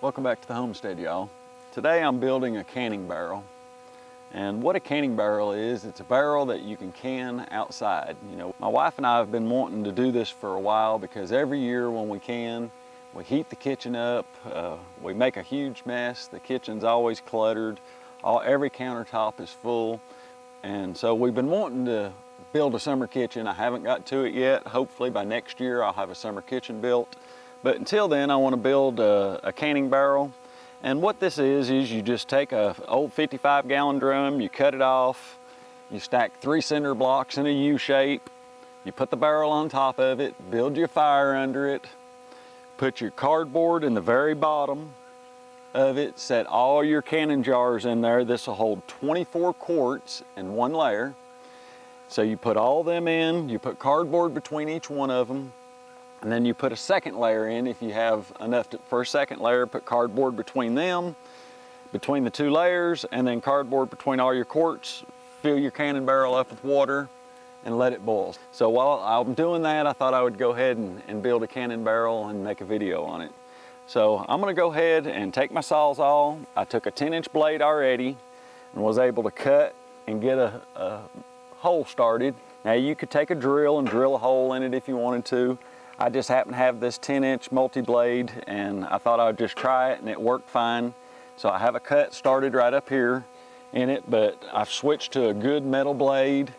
Welcome back to the homestead, y'all. Today I'm building a canning barrel. And what a canning barrel is, it's a barrel that you can can outside. You know, my wife and I have been wanting to do this for a while because every year when we can, we heat the kitchen up, we make a huge mess, the kitchen's always cluttered, every countertop is full. And so we've been wanting to build a summer kitchen. I haven't got to it yet. Hopefully by next year I'll have a summer kitchen built. But until then, I want to build a canning barrel. And what this is you just take a old 55-gallon drum, you cut it off, you stack 3 cinder blocks in a U shape, you put the barrel on top of it, build your fire under it, put your cardboard in the very bottom of it, set all your canning jars in there. This will hold 24 quarts in one layer. So you put all them in, you put cardboard between each one of them, and then you put a second layer in. If you have enough for a second layer, put cardboard between them, between the 2 layers, and then cardboard between all your quarts. Fill your canning barrel up with water and let it boil. So while I'm doing that, I thought I would go ahead and build a canning barrel and make a video on it. So I'm gonna go ahead and take my Sawzall. I took a 10-inch blade already and was able to cut and get a hole started. Now you could take a drill and drill a hole in it if you wanted to. I just happen to have this 10-inch multi-blade and I thought I would just try it and it worked fine. So I have a cut started right up here in it, but I've switched to a good metal blade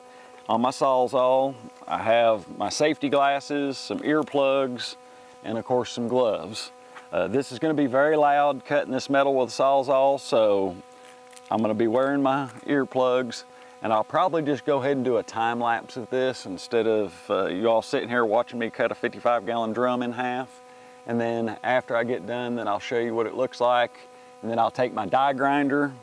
on my Sawzall. I have my safety glasses, some earplugs, and of course some gloves. This is going to be very loud cutting this metal with a Sawzall, so I'm going to be wearing my earplugs. And I'll probably just go ahead and do a time lapse of this instead of you all sitting here watching me cut a 55-gallon drum in half. And then after I get done, then I'll show you what it looks like. And then I'll take my die grinder,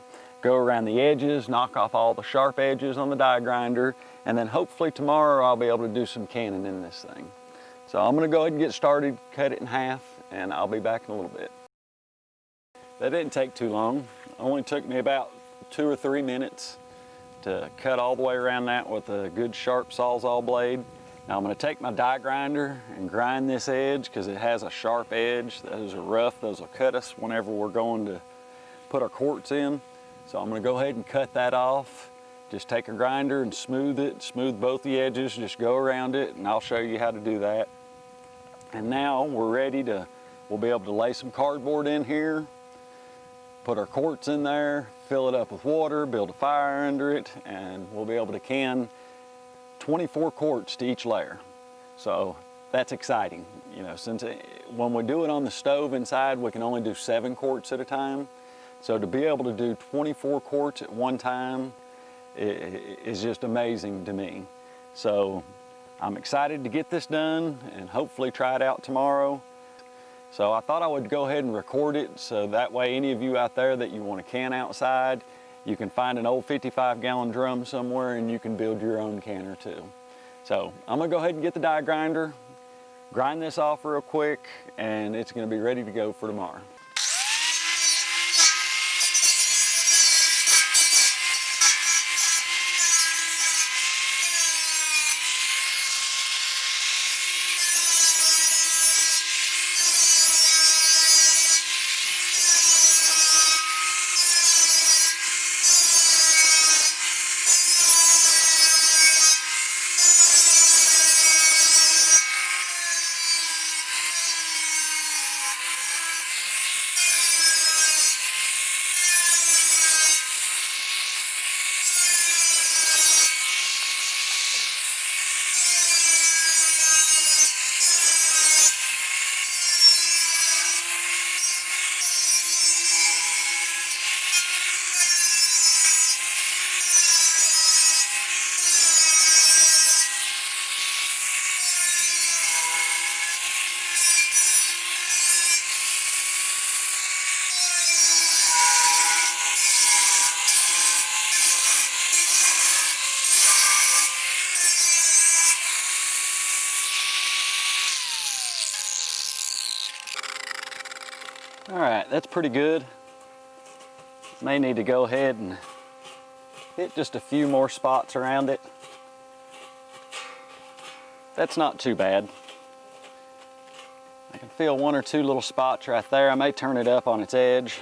go around the edges, knock off all the sharp edges on the die grinder, and then hopefully tomorrow I'll be able to do some canning in this thing. So I'm gonna go ahead and get started, cut it in half, and I'll be back in a little bit. That didn't take too long. It only took me about 2 or 3 minutes to cut all the way around that with a good sharp Sawzall blade. Now I'm going to take my die grinder and grind this edge because it has a sharp edge. Those are rough, those will cut us whenever we're going to put our quarts in. So I'm going to go ahead and cut that off. Just take a grinder and smooth it, smooth both the edges, just go around it, and I'll show you how to do that. And now we're ready to, we'll be able to lay some cardboard in here, put our quarts in there, fill it up with water, build a fire under it, and we'll be able to can 24 quarts to each layer. So that's exciting. You know, since when we do it on the stove inside, we can only do 7 quarts at a time. So to be able to do 24 quarts at one time is just amazing to me. So I'm excited to get this done and hopefully try it out tomorrow. So I thought I would go ahead and record it so that way any of you out there that you want to can outside, you can find an old 55-gallon drum somewhere and you can build your own canner too. So I'm going to go ahead and get the die grinder, grind this off real quick, and it's going to be ready to go for tomorrow. All right, that's pretty good. May need to go ahead and hit just a few more spots around it. That's not too bad. I can feel one or two little spots right there. I may turn it up on its edge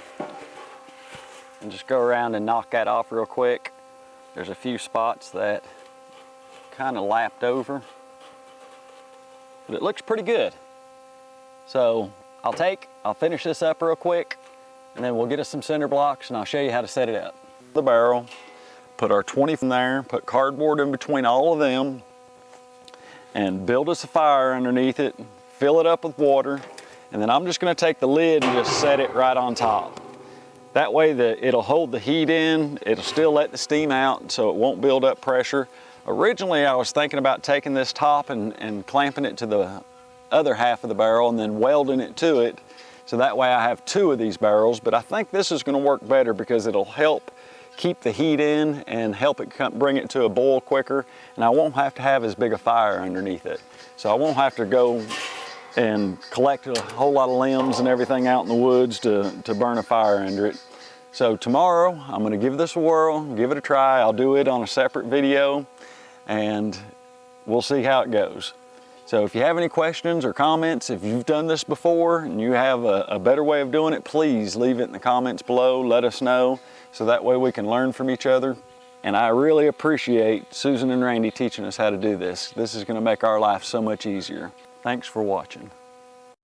and just go around and knock that off real quick. There's a few spots that kind of lapped over, but it looks pretty good. So I'll finish this up real quick, and then we'll get us some cinder blocks and I'll show you how to set it up. The barrel, put our 20 in there, put cardboard in between all of them, and build us a fire underneath it, fill it up with water, and then I'm just gonna take the lid and just set it right on top. That way it'll hold the heat in, it'll still let the steam out so it won't build up pressure. Originally I was thinking about taking this top and clamping it to the other half of the barrel and then welding it to it, so that way I have two of these barrels, but I think this is gonna work better because it'll help keep the heat in and help it bring it to a boil quicker, and I won't have to have as big a fire underneath it. So I won't have to go and collect a whole lot of limbs and everything out in the woods to burn a fire under it. So tomorrow I'm gonna give this a whirl, give it a try. I'll do it on a separate video and we'll see how it goes. So if you have any questions or comments, if you've done this before and you have a better way of doing it, please leave it in the comments below, let us know, so that way we can learn from each other. And I really appreciate Susan and Randy teaching us how to do this. This is gonna make our life so much easier. Thanks for watching.